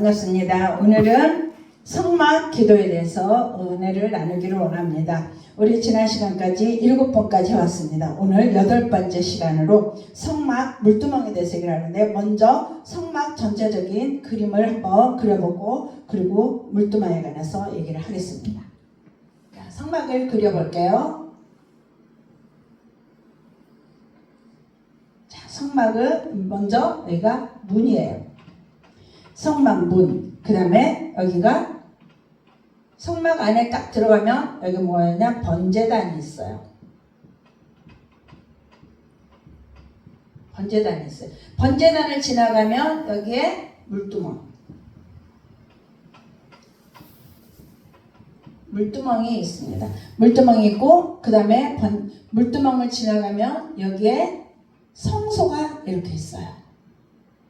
반갑습니다. 오늘은 성막 기도에 대해서 은혜를 나누기를 원합니다. 우리 지난 시간까지 7번까지 왔습니다. 오늘 8번째 시간으로 성막 물두멍에 대해서 얘기를 하는데, 먼저 성막 전체적인 그림을 한번 그려보고 그리고 물두멍에 관해서 얘기를 하겠습니다. 자, 성막을 그려볼게요. 자, 성막은 먼저 여기가 문이에요. 성막 문. 그 다음에 여기가 성막 안에 딱 들어가면 여기 뭐였냐? 번제단이 있어요. 번제단이 있어요. 번제단을 지나가면 여기에 물두멍. 물두멍이 있습니다. 물두멍이 있고, 그 다음에 물두멍을 지나가면 여기에 성소가 이렇게 있어요.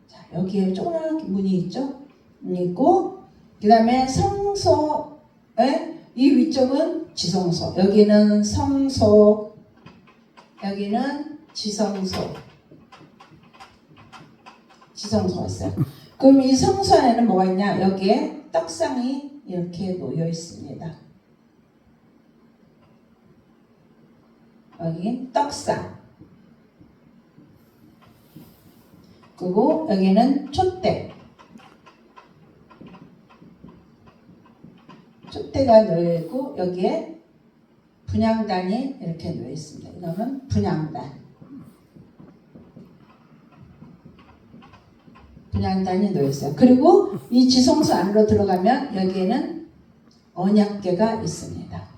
자, 여기에 조그맣게 문이 있죠? 문이 있고, 그 다음에 성소에 이 위쪽은 지성소, 여기는 성소, 여기는 지성소가 있어요. 그럼 이 성소 안에는 뭐가 있냐? 여기에 떡상이 이렇게 놓여 있습니다. 여기 떡상. 그리고 여기는 촛대. 촛대가 놓여 있고, 여기에 분향단이 이렇게 놓여 있습니다. 이거는 분향단. 분향단이 놓여 있어요. 그리고 이 지성소 안으로 들어가면 여기에는 언약궤가 있습니다.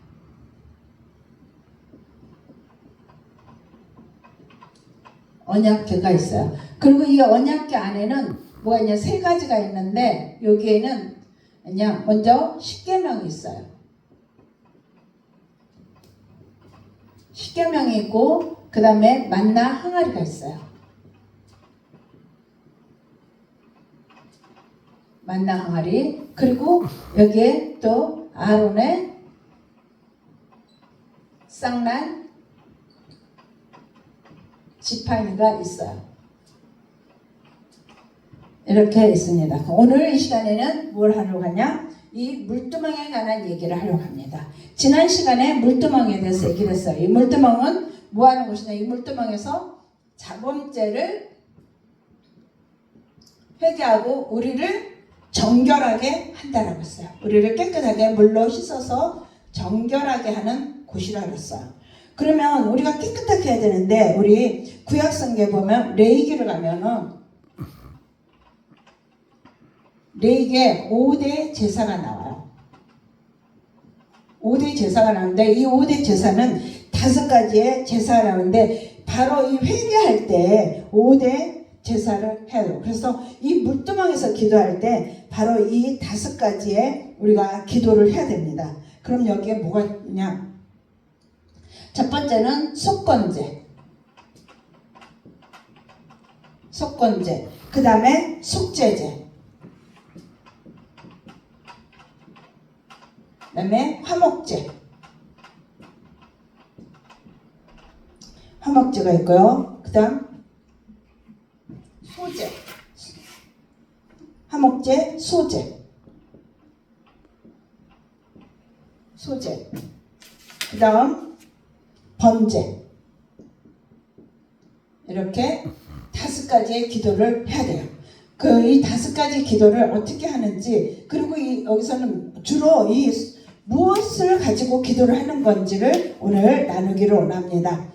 언약궤가 있어요. 그리고 이 언약궤 안에는 뭐가 있냐? 3가지가 있는데, 여기에는 그냥 먼저 십계명이 있어요. 십계명이 있고, 그 다음에 만나 항아리가 있어요. 만나 항아리. 그리고 여기에 또 아론의 쌍난 지팡이가 있어요. 이렇게 있습니다. 오늘 이 시간에는 뭘 하려고 하냐? 이 물두멍에 관한 얘기를 하려고 합니다. 지난 시간에 물두멍에 대해서 얘기를 했어요. 이 물두멍은 뭐 하는 곳이냐? 이 물두멍에서 자범죄를 회개하고 우리를 정결하게 한다라고 했어요. 우리를 깨끗하게 물로 씻어서 정결하게 하는 곳이라고 했어요. 그러면 우리가 깨끗하게 해야 되는데, 우리 구약성경에 보면 레위기를 가면은 레위기에 5대 제사가 나와요. 5대 제사가 나오는데, 이 5대 제사는 5가지의 제사가 나오는데, 바로 이 회개할 때 5대 제사를 해요. 그래서 이 물두멍에서 기도할 때 바로 이 5가지의 우리가 기도를 해야 됩니다. 그럼 여기에 뭐가 있냐? 첫 번째는 속건제. 속건제. 그 다음에 속죄제. 그 다음에 화목제. 화목제가 있고요. 그 다음 소제. 화목제, 소제. 소제. 그 다음 번제. 이렇게 5가지의 기도를 해야 돼요. 이 5가지 기도를 어떻게 하는지, 그리고 여기서는 주로 이 무엇을 가지고 기도를 하는 건지를 오늘 나누기를 원합니다.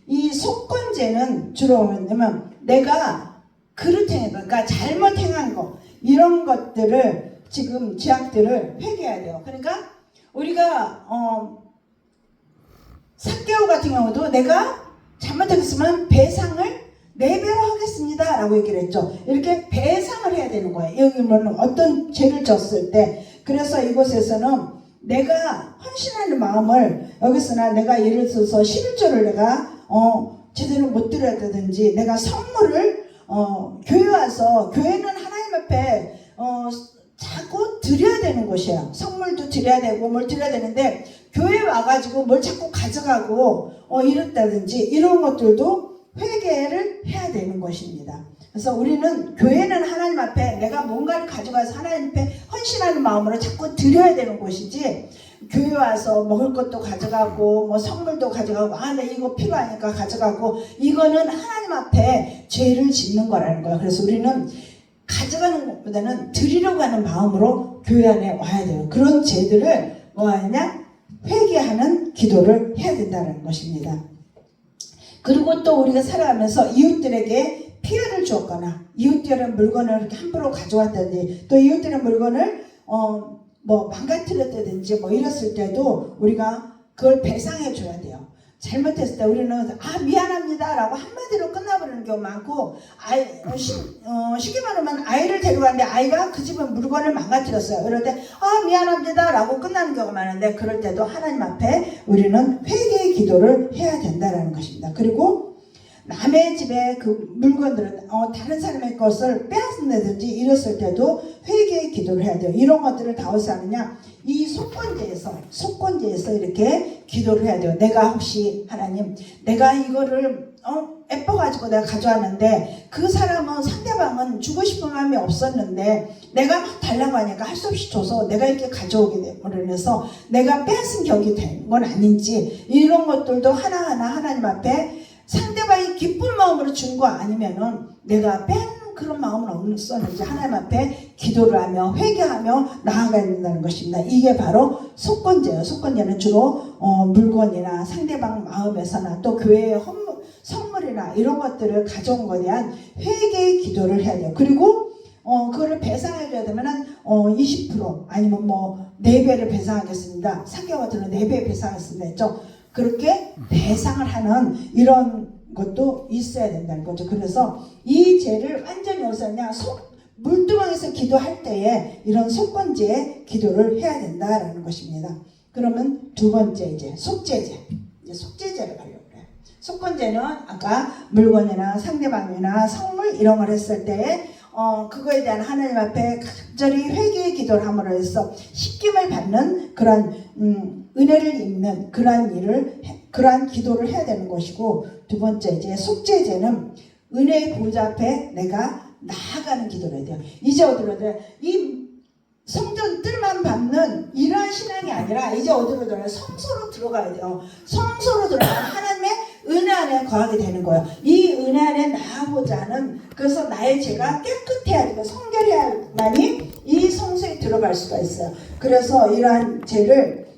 이 속건제는 주로 뭐냐면 내가 그릇 행한 거, 그러니까 잘못 행한 거, 이런 것들을 지금 죄악들을 회개해야 돼요. 그러니까 우리가 삭개오 같은 경우도 내가 잘못했으면 배상을 4배로 하겠습니다 라고 얘기를 했죠. 이렇게 배상을 해야 되는 거예요. 여기 뭐는 어떤 죄를 졌을 때. 그래서 이곳에서는 내가 헌신하는 마음을, 여기서나 내가 예를 들어서 11조를 내가 제대로 못 드렸다든지, 내가 선물을 교회 와서, 교회는 하나님 앞에 자꾸 드려야 되는 곳이에요. 선물도 드려야 되고 뭘 드려야 되는데, 교회 와가지고 뭘 자꾸 가져가고 이랬다든지, 이런 것들도 회개를 해야 되는 것입니다. 그래서 우리는 교회는 하나님 앞에 내가 뭔가를 가져가서 하나님 앞에 헌신하는 마음으로 자꾸 드려야 되는 곳이지, 교회 와서 먹을 것도 가져가고 뭐 선물도 가져가고 나 이거 필요하니까 가져가고, 이거는 하나님 앞에 죄를 짓는 거라는 거야. 그래서 우리는 가져가는 것보다는 드리려고 하는 마음으로 교회 안에 와야 돼요. 그런 죄들을 뭐 하냐? 회개하는 기도를 해야 된다는 것입니다. 그리고 또 우리가 살아가면서 이웃들에게 피해를 주었거나 이웃들의 물건을 이렇게 함부로 가져왔다든지, 또 이웃들의 물건을 뭐 망가뜨렸다든지 뭐 이랬을 때도 우리가 그걸 배상해 줘야 돼요. 잘못했을 때 우리는 미안합니다 라고 한마디로 끝나버리는 경우 많고, 쉽게 말하면 아이를 데려갔는데 아이가 그 집의 물건을 망가뜨렸어요. 그럴 때 미안합니다 라고 끝나는 경우가 많은데, 그럴 때도 하나님 앞에 우리는 회개의 기도를 해야 된다는 것입니다. 그리고 남의 집에 그 물건들은 다른 사람의 것을 빼앗는다든지 이랬을 때도 회개의 기도를 해야 돼요. 이런 것들을 다 어디서 하느냐? 이 속건제에서 이렇게 기도를 해야 돼요. 내가 혹시 하나님, 내가 이거를 예뻐가지고 내가 가져왔는데 그 사람은, 상대방은 주고 싶은 마음이 없었는데 내가 막 달라고 하니까 할 수 없이 줘서 내가 이렇게 가져오게 되면서 내가 빼앗은 격이 된 건 아닌지, 이런 것들도 하나하나 하나님 앞에 상대방이 기쁜 마음으로 준 거 아니면은 내가 뺀 그런 마음은 없었는지 하나님 앞에 기도를 하며 회개하며 나아가야 된다는 것입니다. 이게 바로 속건제예요. 속건제는 주로 물건이나 상대방 마음에서나 또 교회의 선물이나 이런 것들을 가져온 것에 대한 회개의 기도를 해야 돼요. 그리고 그거를 배상해줘야 되면은 20% 아니면 뭐 4배를 배상하겠습니다. 3개월 같은 경우는 4배 배상하겠습니다 했죠. 그렇게 배상을 하는 이런 것도 있어야 된다는 거죠. 그래서 이 죄를 완전히 없애냐, 물두멍에서 기도할 때에 이런 속건제의 기도를 해야 된다라는 것입니다. 그러면 두 번째 이제 속죄죄를 하려고 그래요. 속건제는 아까 물건이나 상대방이나 선물 이런 걸 했을 때에 그거에 대한 하나님 앞에 간절히 회개의 기도를 함으로 해서 씻김을 받는 그런 은혜를 입는 그러한 기도를 해야 되는 것이고, 두 번째 이제 속죄제는 은혜의 보좌 앞에 내가 나아가는 기도를 해야 돼요. 이제 어디로 돼요? 이 성전 뜰만 밟는 이러한 신앙이 아니라 이제 어디로 들어가요? 성소로 들어가야 돼요. 성소로 들어가면 하나님의 은혜 안에 거하게 되는 거예요. 이 은혜 안에 나아가고자 하는, 그래서 나의 죄가 깨끗해야 되고 성결해야만이 이 성소에 들어갈 수가 있어요. 그래서 이러한 죄를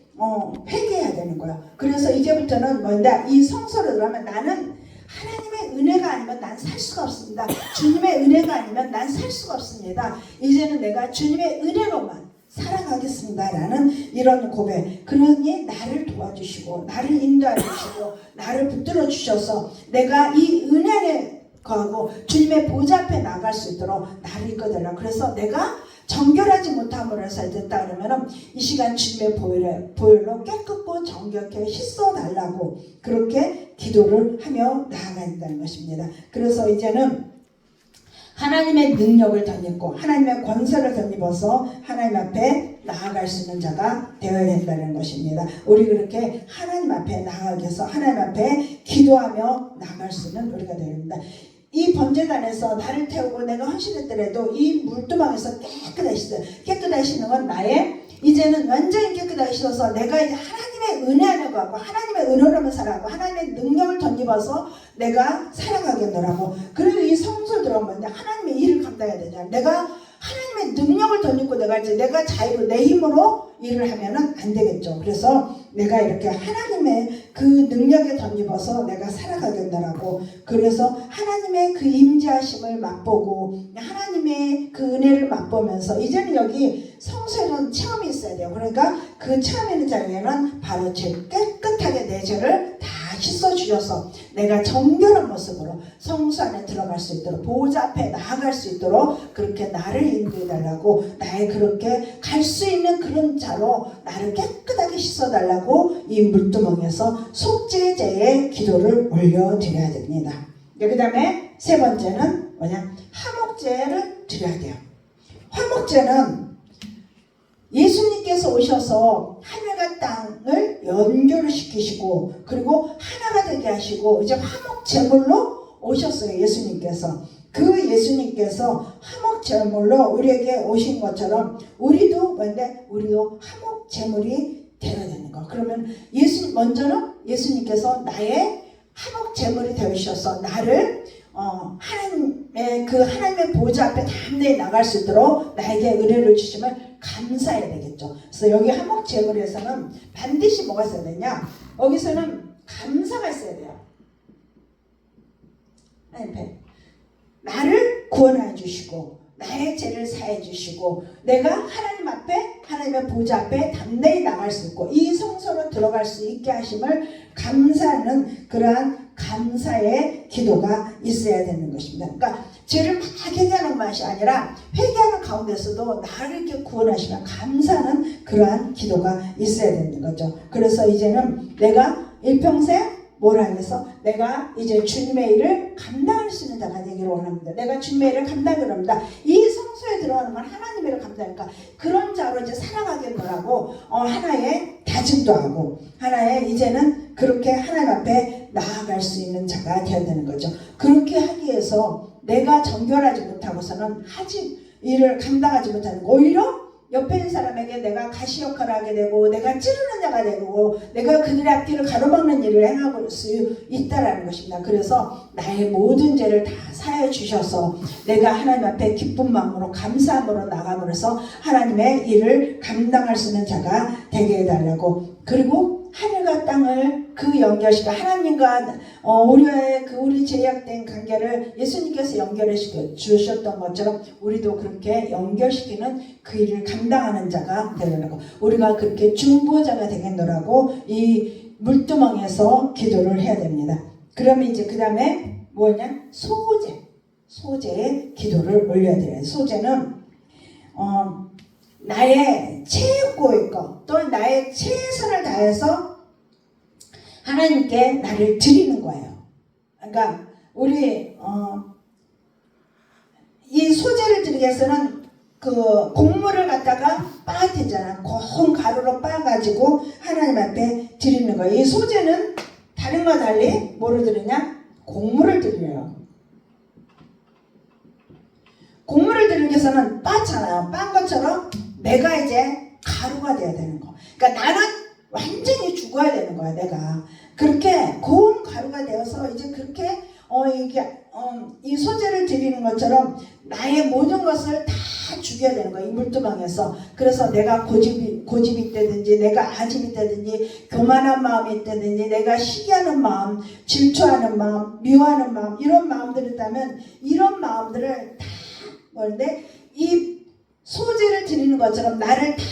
회개해야 되는 거예요. 그래서 이제부터는 뭔가 이 성소로 들어가면 나는 하나님의 은혜가 아니면 난 살 수가 없습니다. 주님의 은혜가 아니면 난 살 수가 없습니다. 이제는 내가 주님의 은혜로만 살아가겠습니다 라는 이런 고백. 그러니 나를 도와주시고 나를 인도해 주시고 나를 붙들어 주셔서 내가 이 은혜 안에 거하고 주님의 보좌 앞에 나갈 수 있도록 나를 이끌어달라. 그래서 내가 정결하지 못함으로 해서 됐다 그러면은 이 시간 주님의 보혈로 깨끗고 정결하게 씻어달라고 그렇게 기도를 하며 나아가야 한다는 것입니다. 그래서 이제는 하나님의 능력을 덧입고 하나님의 권세를 덧입어서 하나님 앞에 나아갈 수 있는 자가 되어야 된다는 것입니다. 우리 그렇게 하나님 앞에 나아가기 위해서 하나님 앞에 기도하며 나아갈 수 있는 우리가 되어야 됩니다. 이 번제단에서 나를 태우고 내가 헌신했더라도 이 물두멍에서 깨끗하게 씻는 건 나의 이제는 완전히 깨끗하게 씻어서 내가 이제 하나님의 은혜 안에 가고 하나님의 은혜로만 살아가고 하나님의 능력을 덧입어서 내가 살아가겠노라고. 그리고 이 성소에 들어오면 하나님의 일을 감당해야 되잖아. 내가 하나님의 능력을 덧입고 내가 자유로 내 힘으로 일을 하면은 안 되겠죠. 그래서 내가 이렇게 하나님의 그 능력에 덧입어서 내가 살아가겠다라고. 그래서 하나님의 그 임재하심을 맛보고 하나님의 그 은혜를 맛보면서 이제는 여기 성소에는 체험이 있어야 돼요. 그러니까 그 체험 있는 자리에는 바로 깨끗하게 내 죄를 다 씻어주셔서 내가 정결한 모습으로 성소 안에 들어갈 수 있도록 보호자 앞에 나아갈 수 있도록 그렇게 나를 인도해달라고, 나의 그렇게 갈 수 있는 그런 자로 나를 깨끗하게 씻어달라고 이 물두멍에서 속죄제의 기도를 올려드려야 됩니다. 그 다음에 세 번째는 뭐냐? 화목제를 드려야 돼요. 화목제는 예수님께서 오셔서 하늘과 땅을 연결을 시키시고 그리고 하나가 되게 하시고 이제 화목 제물로 오셨어요. 예수님께서. 그 예수님께서 화목 제물로 우리에게 오신 것처럼 우리도 뭔데 우리도 화목 제물이 되어야 되는 거. 그러면 먼저는 예수님께서 나의 화목 제물이 되어주셔서 나를 하나님의 보좌 앞에 담대히 나갈 수 있도록 나에게 의뢰를 주시면 감사해야 되겠죠. 그래서 여기 화목 제물에서는 반드시 뭐가 있어야 되냐? 여기서는 감사가 있어야 돼요. 하나님 나를 구원해 주시고 나의 죄를 사해 주시고 내가 하나님 앞에 하나님의 보좌 앞에 담대히 나갈 수 있고 이 성소로 들어갈 수 있게 하심을 감사하는 그러한 감사의 기도가 있어야 되는 것입니다. 그러니까 죄를 막 회개하는 것이 아니라 회개하는 가운데서도 나를 이렇게 구원하시면 감사하는 그러한 기도가 있어야 되는 거죠. 그래서 이제는 내가 일평생 뭐라 해서 내가 이제 주님의 일을 감당할 수 있는 자가 되기를 원합니다. 내가 주님의 일을 감당을 합니다. 이 성소에 들어가는 건 하나님의 일을 감당하니까 그런 자로 이제 살아가겠노라고 하나의 다짐도 하고 하나의 이제는 그렇게 하나님 앞에 나아갈 수 있는 자가 되어야 되는 거죠. 그렇게 하기 위해서 내가 정결하지 못하고서는 일을 감당하지 못하는 거. 오히려 옆에 있는 사람에게 내가 가시 역할을 하게 되고 내가 찌르는 자가 되고 내가 그들의 앞길을 가로막는 일을 행할 수 있다라는 것입니다. 그래서 나의 모든 죄를 다 사해 주셔서 내가 하나님 앞에 기쁜 마음으로 감사함으로 나감으로써 하나님의 일을 감당할 수 있는 자가 되게 해달라고. 그리고 하늘과 땅을 연결시켜 하나님과 우리 제약된 관계를 예수님께서 연결해 주셨던 것처럼 우리도 그렇게 연결시키는 그 일을 감당하는 자가 되려고 우리가 그렇게 중보자가 되겠노라고 이 물두멍에서 기도를 해야 됩니다. 그러면 이제 그 다음에 뭐냐? 소제의 기도를 올려야 돼요. 소제는 나의 최고의 것 또는 나의 최선을 다해서 하나님께 나를 드리는 거예요. 그러니까 우리 이 소제를 드리기 위해서는 그 곡물을 갖다가 빻아야 되잖아. 고운 가루로 빻아가지고 하나님 앞에 드리는 거예요. 이 소제는 다른 거 달리 뭐를 드리냐? 곡물을 드려요. 곡물을 드리기 위해서는 빻잖아요. 빻은 것처럼 내가 이제 가루가 돼야 되는 거. 그러니까 나는 완전히 죽어야 되는 거야. 내가 그렇게 고운 가루가 되어서 이제 그렇게 이 소제를 드리는 것처럼 나의 모든 것을 다 죽여야 되는 거야. 이 물두멍에서. 그래서 내가 고집이 있다든지 내가 아집이 있다든지 교만한 마음이 있다든지 내가 시기하는 마음, 질투하는 마음, 미워하는 마음 이런 마음들이 있다면 이런 마음들을 다 뭔데 이 소제를 드리는 것처럼 나를 다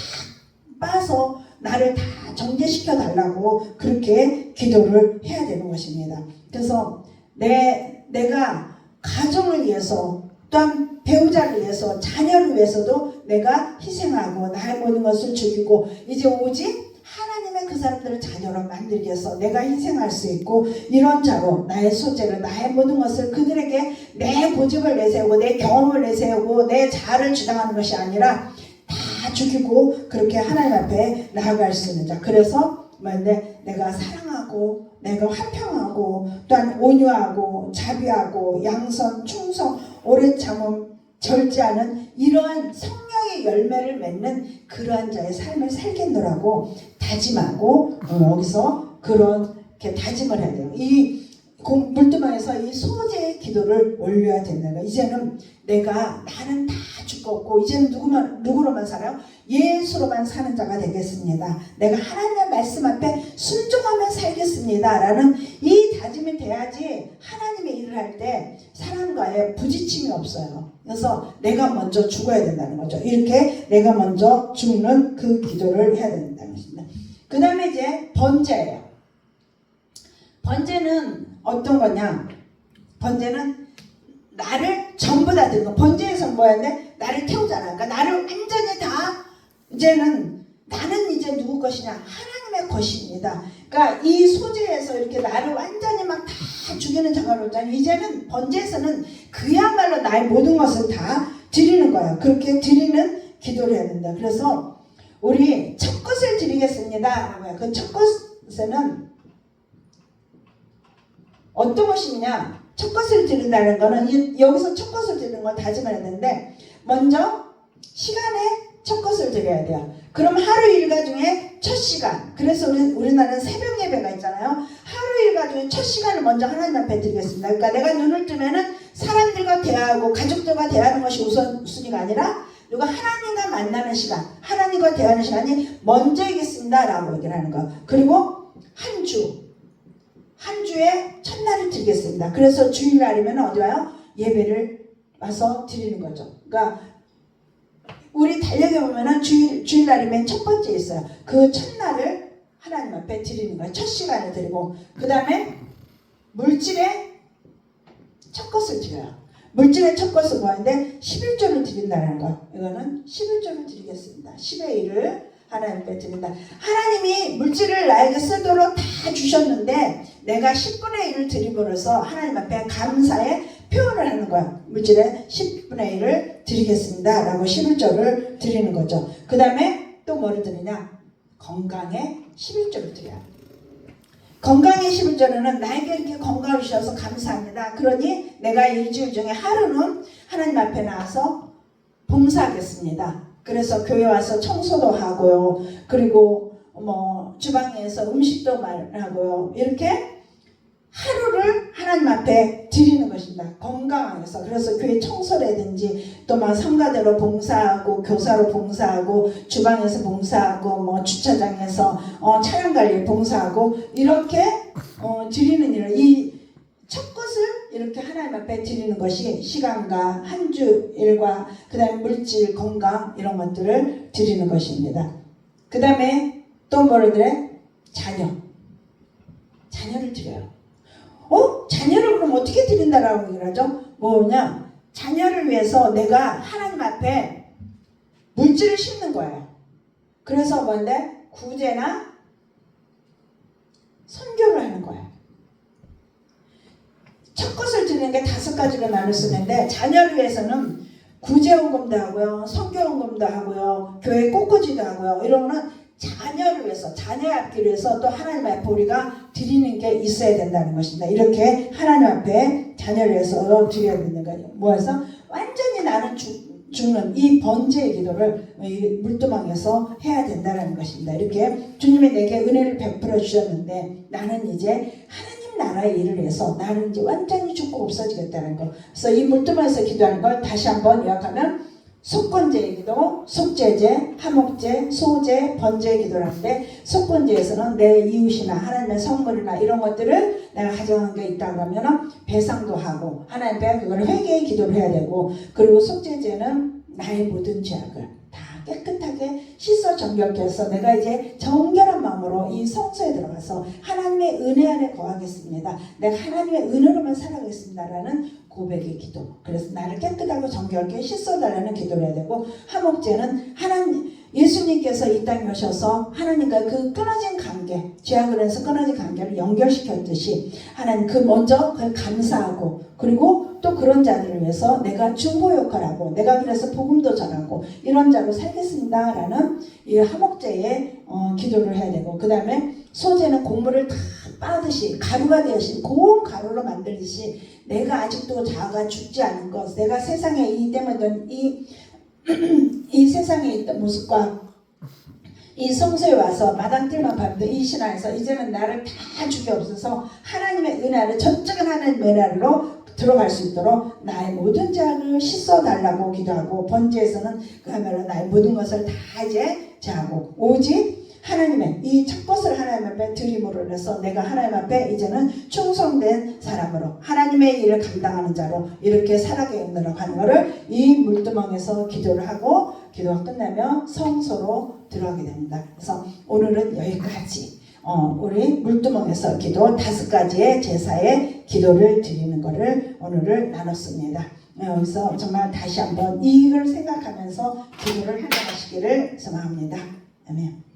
빠서 나를 다 정죄시켜 달라고 그렇게 기도를 해야 되는 것입니다. 그래서 내가 가정을 위해서 또한 배우자를 위해서 자녀를 위해서도 내가 희생하고 나의 모든 것을 죽이고 이제 오직 하나님의 그 사람들을 자녀로 만들기 위해서 내가 희생할 수 있고 이런 자로 나의 소재를 나의 모든 것을 그들에게 내 고집을 내세우고 내 경험을 내세우고 내 자아를 주장하는 것이 아니라 다 죽이고 그렇게 하나님 앞에 나아갈 수 있는 자. 그래서 내가 사랑하고 내가 화평하고 또한 온유하고 자비하고 양선 충성 오래 참음 절제하는 이러한 성령의 열매를 맺는 그러한 자의 삶을 살겠노라고 다짐하고 여기서 그렇게 다짐을 해야 돼요. 이 물두멍에서 이 소제의 기도를 올려야 된다. 이제는 나는 다 죽었고 이제는 누구로만 살아요? 예수로만 사는 자가 되겠습니다. 내가 하나님의 말씀 앞에 순종하며 살겠습니다 라는 이 다짐이 돼야지 하나님의 일을 할 때 사람과의 부딪힘이 없어요. 그래서 내가 먼저 죽어야 된다는 거죠. 이렇게 내가 먼저 죽는 그 기도를 해야 된다는 것입니다. 그 다음에 이제 번제예요. 번제는 어떤 거냐? 번제는 나를 전부 다 드는 거. 번제에서 뭐였는데 나를 태우잖아. 그러니까 나를 완전히 다 이제는 나는 이제 누구 것이냐? 하나님의 것입니다. 그러니까 이 소제에서 이렇게 나를 완전히 막 다 죽이는 자가 오잖아요. 이제는 번제에서는 그야말로 나의 모든 것을 다 드리는 거예요. 그렇게 드리는 기도를 해야 된다. 그래서 우리 첫 것을 드리겠습니다. 그 첫 것에는 어떤 것이냐? 첫 것을 드린다는 거는 여기서 첫 것을 드리는 걸 다짐해야 되는데 먼저 시간에 첫 것을 드려야 돼요. 그럼 하루 일과 중에 첫 시간, 그래서 우리나라는 새벽 예배가 있잖아요. 하루 일과 중에 첫 시간을 먼저 하나님 앞에 드리겠습니다. 그러니까 내가 눈을 뜨면은 사람들과 대화하고 가족들과 대화하는 것이 우선순위가 아니라 누가 하나님과 만나는 시간, 하나님과 대화하는 시간이 먼저이겠습니다 라고 얘기를 하는 거. 그리고 한 주의 첫날을 드리겠습니다. 그래서 주일날이면 어디 와요? 예배를 와서 드리는 거죠. 그러니까 우리 달력에 보면은 주일날이면 첫 번째 있어요. 그 첫날을 하나님 앞에 드리는 거예요. 첫 시간을 드리고, 그 다음에 물질의 첫 것을 드려요. 물질의 첫 것은 뭐인데 11조를 드린다는 거. 이거는 11조를 드리겠습니다. 10의 1을 하나님 앞에 드린다. 하나님이 물질을 나에게 쓰도록 다 주셨는데 내가 10분의 1을 드림으로써 하나님 앞에 감사의 표현을 하는 거야. 물질의 10분의 1을 드리겠습니다 라고 11조를 드리는 거죠. 그 다음에 또 뭐를 드리냐? 건강에 11조를 드려요. 건강의 11조는 나에게 이렇게 건강을 주셔서 감사합니다. 그러니 내가 일주일 중에 하루는 하나님 앞에 나와서 봉사하겠습니다. 그래서 교회 와서 청소도 하고요. 그리고 주방에서 음식도 하고요. 이렇게 하루를 하나님 앞에 드리는 것입니다. 건강해서. 그래서 교회 청소라든지 또 막 성가대로 봉사하고 교사로 봉사하고 주방에서 봉사하고 주차장에서 차량 관리에 봉사하고 이렇게 드리는 일을 이 첫 것을 이렇게 하나님 앞에 드리는 것이 시간과 한 주 일과 그 다음에 물질, 건강 이런 것들을 드리는 것입니다. 그 다음에 또 뭐를 드려요? 자녀를 드려요. 자녀를 그럼 어떻게 드린다라고 얘기를 하죠? 뭐냐? 자녀를 위해서 내가 하나님 앞에 물질을 심는 거예요. 그래서 뭔데? 구제나 선교를 하는 거예요. 첫 것을 드리는 게 5가지로 나눌 수 있는데 자녀를 위해서는 구제헌금도 하고요. 선교헌금도 하고요. 교회 꽃꽂이도 하고요. 이런 거는 자녀를 위해서, 자녀의 앞길을 위해서 또 하나님 앞에 우리가 드리는 게 있어야 된다는 것입니다. 이렇게 하나님 앞에 자녀를 위해서 드려야 되는 거예요. 뭐해서? 완전히 나는 죽는 이 번제의 기도를 이 물두멍에서 해야 된다는 것입니다. 이렇게 주님이 내게 은혜를 베풀어 주셨는데 나는 이제 하나님 나라의 일을 해서 나는 이제 완전히 죽고 없어지겠다는 거. 그래서 이 물두멍에서 기도하는 걸 다시 한번 요약하면 속건제의 기도, 속죄제, 화목제, 소제, 번제의 기도를 하는데 속건제에서는 내 이웃이나 하나님의 선물이나 이런 것들을 내가 가져간 게 있다 그러면 배상도 하고 하나님 앞에 그걸 회개의 기도를 해야 되고, 그리고 속죄제는 나의 모든 죄악을 다 깨끗하게 씻어 정결케 해서 내가 이제 정결한 마음으로 이 성소에 들어가서 하나님의 은혜 안에 거하겠습니다. 내가 하나님의 은혜로만 살아가겠습니다라는 고백의 기도. 그래서 나를 깨끗하고 정결케 씻어달라는 기도를 해야 되고, 화목제는 예수님께서 이 땅에 오셔서 하나님과 그 끊어진 관계, 죄악을 해서 끊어진 관계를 연결시켰듯이 하나님 먼저 그걸 감사하고, 그리고 또 그런 자들을 위해서 내가 중보 역할하고 내가 그래서 복음도 전하고 이런 자로 살겠습니다 라는 이 화목제의 기도를 해야 되고, 그 다음에 소제는 곡물을 다 빻듯이 가루가 되신 고운 가루로 만들듯이 내가 아직도 자아가 죽지 않은 것, 내가 세상에 이 때문에 이 세상에 있던 모습과 이 성소에 와서 마당들만 밟던 이 신앙에서 이제는 나를 다 죽여없어서 하나님의 은혜 아래, 전적인 하나님의 은혜 아래로 들어갈 수 있도록 나의 모든 죄악을 씻어달라고 기도하고, 번제에서는 그야말로 나의 모든 것을 다 이제 제하고 오직 하나님의 이 첫 것을 하나님 앞에 드림으로 해서 내가 하나님 앞에 이제는 충성된 사람으로 하나님의 일을 감당하는 자로 이렇게 살아가겠노라고 하는 것을 이 물두멍에서 기도를 하고, 기도가 끝나면 성소로 들어가게 됩니다. 그래서 오늘은 여기까지 우리 물두멍에서 기도 5가지의 제사의 기도를 드리는 것을 오늘을 나눴습니다. 여기서 정말 다시 한번 이걸 생각하면서 기도를 해나가시기를 소망합니다. 아멘.